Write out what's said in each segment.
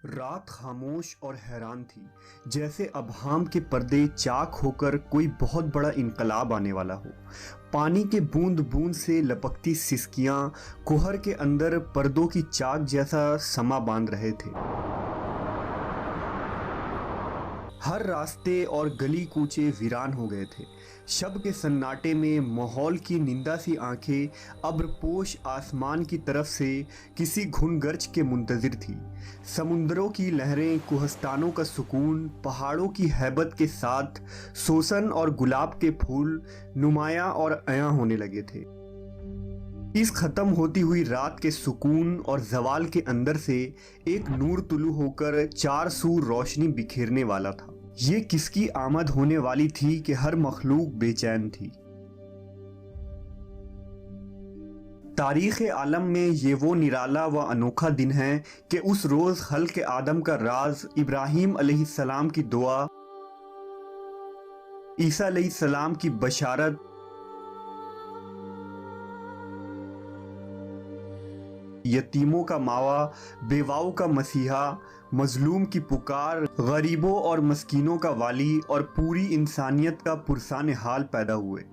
رات خاموش اور حیران تھی، جیسے ابہام کے پردے چاک ہو کر کوئی بہت بڑا انقلاب آنے والا ہو۔ پانی کے بوند بوند سے لپکتی سسکیاں کوہر کے اندر پردوں کی چاک جیسا سما باندھ رہے تھے۔ ہر راستے اور گلی کوچے ویران ہو گئے تھے۔ شب کے سناٹے میں ماحول کی نندا سی آنکھیں ابر پوش آسمان کی طرف سے کسی گھن گرج کے منتظر تھی۔ سمندروں کی لہریں، کوہستانوں کا سکون، پہاڑوں کی ہیبت کے ساتھ سوسن اور گلاب کے پھول نمایاں اور عیاں ہونے لگے تھے۔ اس ختم ہوتی ہوئی رات کے سکون اور زوال کے اندر سے ایک نور طلوع ہو کر چار سو روشنی بکھیرنے والا تھا۔ یہ کس کی آمد ہونے والی تھی کہ ہر مخلوق بے چین تھی۔ تاریخ عالم میں یہ وہ نرالا و انوکھا دن ہے کہ اس روز خلق آدم کا راز، ابراہیم علیہ السلام کی دعا، عیسیٰ علیہ السلام کی بشارت، یتیموں کا ماوا، بیواؤں کا مسیحا، مظلوم کی پکار، غریبوں اور مسکینوں کا والی اور پوری انسانیت کا پرسان حال پیدا ہوئے۔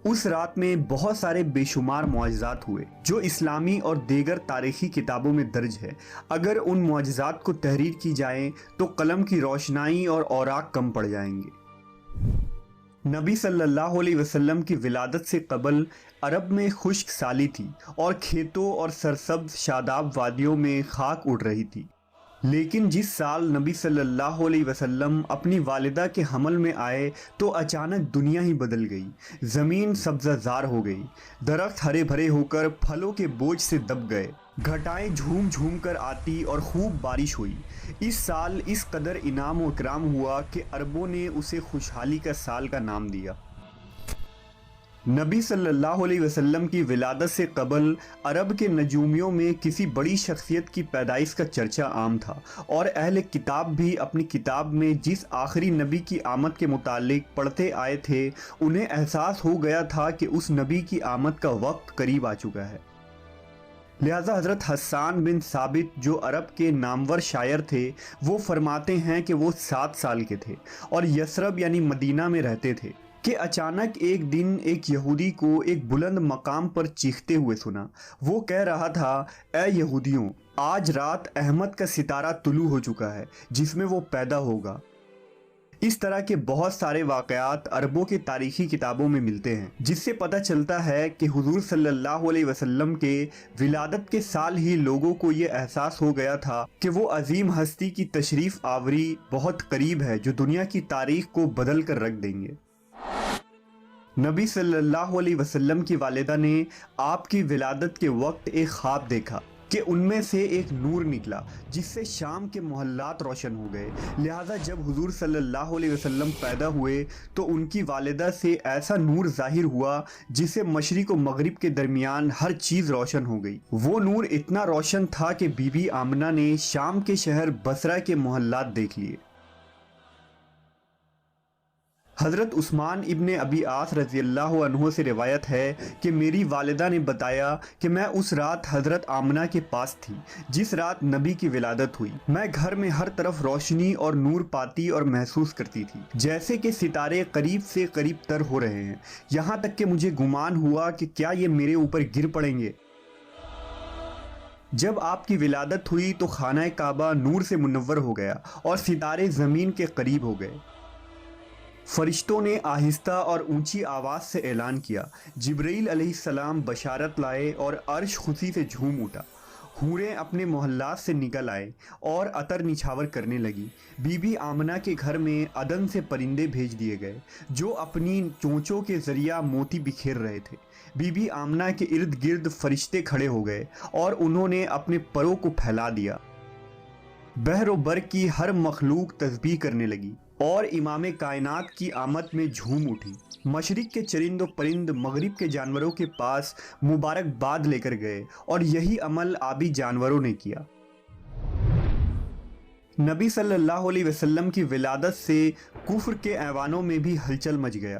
اس رات میں بہت سارے بے شمار معجزات ہوئے جو اسلامی اور دیگر تاریخی کتابوں میں درج ہے۔ اگر ان معجزات کو تحریر کی جائے تو قلم کی روشنائی اور اوراق کم پڑ جائیں گے۔ نبی صلی اللہ علیہ وسلم کی ولادت سے قبل عرب میں خشک سالی تھی اور کھیتوں اور سرسبز شاداب وادیوں میں خاک اڑ رہی تھی۔ لیکن جس سال نبی صلی اللہ علیہ وسلم اپنی والدہ کے حمل میں آئے تو اچانک دنیا ہی بدل گئی۔ زمین سبزہ زار ہو گئی، درخت ہرے بھرے ہو کر پھلوں کے بوجھ سے دب گئے، گھٹائیں جھوم جھوم کر آتی اور خوب بارش ہوئی۔ اس سال اس قدر انعام و اکرام ہوا کہ عربوں نے اسے خوشحالی کا سال کا نام دیا۔ نبی صلی اللہ علیہ وسلم کی ولادت سے قبل عرب کے نجومیوں میں کسی بڑی شخصیت کی پیدائش کا چرچہ عام تھا، اور اہل کتاب بھی اپنی کتاب میں جس آخری نبی کی آمد کے متعلق پڑھتے آئے تھے، انہیں احساس ہو گیا تھا کہ اس نبی کی آمد کا وقت قریب آ چکا ہے۔ لہذا حضرت حسان بن ثابت جو عرب کے نامور شاعر تھے، وہ فرماتے ہیں کہ وہ 7 سال کے تھے اور یثرب یعنی مدینہ میں رہتے تھے کہ اچانک ایک دن ایک یہودی کو ایک بلند مقام پر چیختے ہوئے سنا۔ وہ کہہ رہا تھا، اے یہودیوں، آج رات احمد کا ستارہ طلوع ہو چکا ہے جس میں وہ پیدا ہوگا۔ اس طرح کے بہت سارے واقعات عربوں کی تاریخی کتابوں میں ملتے ہیں، جس سے پتہ چلتا ہے کہ حضور صلی اللہ علیہ وسلم کے ولادت کے سال ہی لوگوں کو یہ احساس ہو گیا تھا کہ وہ عظیم ہستی کی تشریف آوری بہت قریب ہے جو دنیا کی تاریخ کو بدل کر رکھ دیں گے۔ نبی صلی اللہ علیہ وسلم کی والدہ نے آپ کی ولادت کے وقت ایک خواب دیکھا کہ ان میں سے ایک نور نکلا جس سے شام کے محلات روشن ہو گئے۔ لہٰذا جب حضور صلی اللہ علیہ وسلم پیدا ہوئے تو ان کی والدہ سے ایسا نور ظاہر ہوا جس سے مشرق و مغرب کے درمیان ہر چیز روشن ہو گئی۔ وہ نور اتنا روشن تھا کہ بی بی آمنہ نے شام کے شہر بصرہ کے محلات دیکھ لیے۔ حضرت عثمان ابن ابی عاص رضی اللہ عنہ سے روایت ہے کہ میری والدہ نے بتایا کہ میں اس رات حضرت آمنہ کے پاس تھی جس رات نبی کی ولادت ہوئی۔ میں گھر میں ہر طرف روشنی اور نور پاتی اور محسوس کرتی تھی، جیسے کہ ستارے قریب سے قریب تر ہو رہے ہیں، یہاں تک کہ مجھے گمان ہوا کہ کیا یہ میرے اوپر گر پڑیں گے۔ جب آپ کی ولادت ہوئی تو خانہ کعبہ نور سے منور ہو گیا اور ستارے زمین کے قریب ہو گئے۔ فرشتوں نے آہستہ اور اونچی آواز سے اعلان کیا، جبرائیل علیہ السلام بشارت لائے اور عرش خوشی سے جھوم اٹھا۔ حوریں اپنے محلات سے نکل آئے اور عطر نچھاور کرنے لگی۔ بی بی آمنہ کے گھر میں عدن سے پرندے بھیج دیے گئے جو اپنی چونچوں کے ذریعہ موتی بکھیر رہے تھے۔ بی بی آمنہ کے ارد گرد فرشتے کھڑے ہو گئے اور انہوں نے اپنے پروں کو پھیلا دیا۔ بحر و بر کی ہر مخلوق تسبیح کرنے لگی اور امام کائنات کی آمد میں جھوم اٹھی۔ مشرق کے چرند و پرند مغرب کے جانوروں کے پاس مبارکباد لے کر گئے اور یہی عمل آبی جانوروں نے کیا۔ نبی صلی اللہ علیہ وسلم کی ولادت سے کفر کے ایوانوں میں بھی ہلچل مچ گیا۔